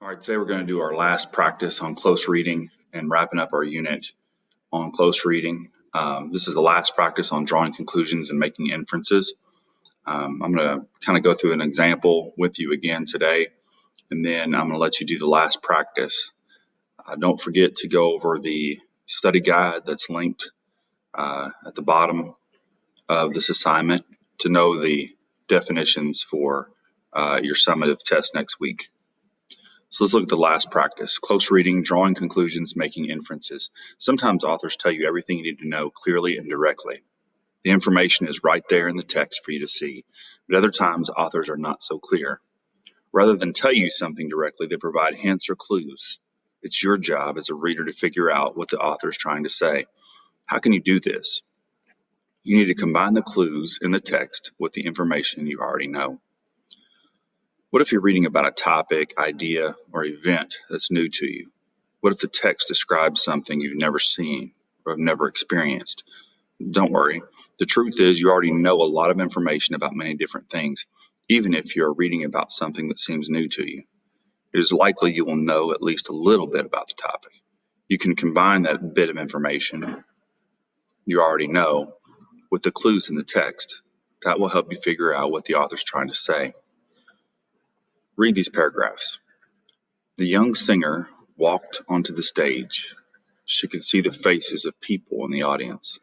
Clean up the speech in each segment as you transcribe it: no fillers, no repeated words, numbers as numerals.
All right, today we're going to do our last practice on close reading and wrapping up our unit on close reading. This is the last practice on drawing conclusions and making inferences. I'm going to kind of go through an example with you again today, and then I'm going to let you do the last practice. Don't forget to go over the study guide that's linked at the bottom of this assignment to know the definitions for your summative test next week. So let's look at the last practice. Close reading, drawing conclusions, making inferences. Sometimes authors tell you everything you need to know clearly and directly. The information is right there in the text for you to see, but other times authors are not so clear. Rather than tell you something directly, they provide hints or clues. It's your job as a reader to figure out what the author is trying to say. How can you do this? You need to combine the clues in the text with the information you already know. What if you're reading about a topic, idea, or event that's new to you? What if the text describes something you've never seen or have never experienced? Don't worry. The truth is you already know a lot of information about many different things, even if you're reading about something that seems new to you. It is likely you will know at least a little bit about the topic. You can combine that bit of information you already know with the clues in the text. That will help you figure out what the author's trying to say. Read these paragraphs. The young singer walked onto the stage. She could see the faces of people in the audience.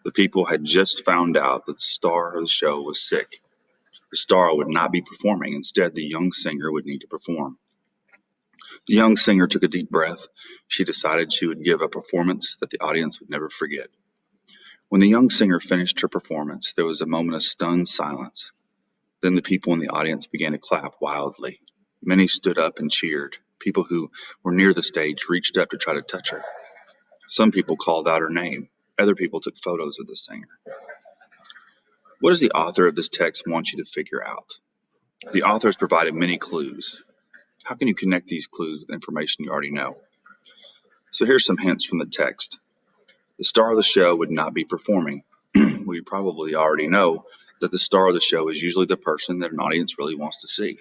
The people had just found out that the star of the show was sick. The star would not be performing. Instead, the young singer would need to perform. The young singer took a deep breath. She decided she would give a performance that the audience would never forget. When the young singer finished her performance, there was a moment of stunned silence. Then the people in the audience began to clap wildly. Many stood up and cheered. People who were near the stage reached up to try to touch her. Some people called out her name. Other people took photos of the singer. What does the author of this text want you to figure out? The author has provided many clues. How can you connect these clues with information you already know? So here's some hints from the text. The star of the show would not be performing. We probably already know that the star of the show is usually the person that an audience really wants to see.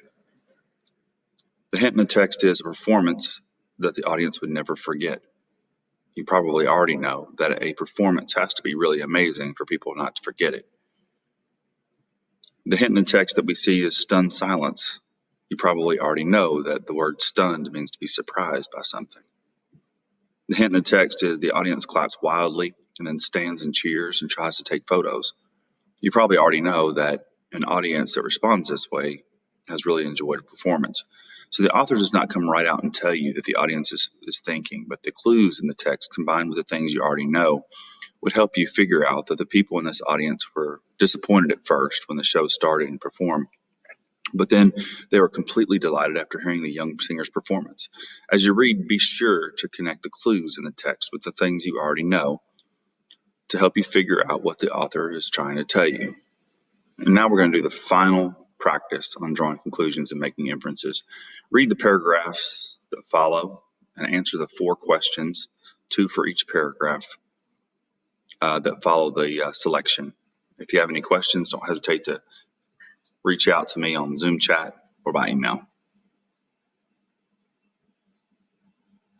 The hint in the text is a performance that the audience would never forget. You probably already know that a performance has to be really amazing for people not to forget it. The hint in the text that we see is stunned silence. You probably already know that the word stunned means to be surprised by something. The hint in the text is the audience claps wildly and then stands and cheers and tries to take photos. You probably already know that an audience that responds this way has really enjoyed a performance. So the author does not come right out and tell you that the audience is thinking, but the clues in the text combined with the things you already know would help you figure out that the people in this audience were disappointed at first when the show started and performed, but then they were completely delighted after hearing the young singer's performance. As you read, be sure to connect the clues in the text with the things you already know to help you figure out what the author is trying to tell you. And now we're going to do the final practice on drawing conclusions and making inferences. Read the paragraphs that follow and answer the 4 questions, 2 for each paragraph, that follow the selection. If you have any questions, don't hesitate to reach out to me on Zoom chat or by email.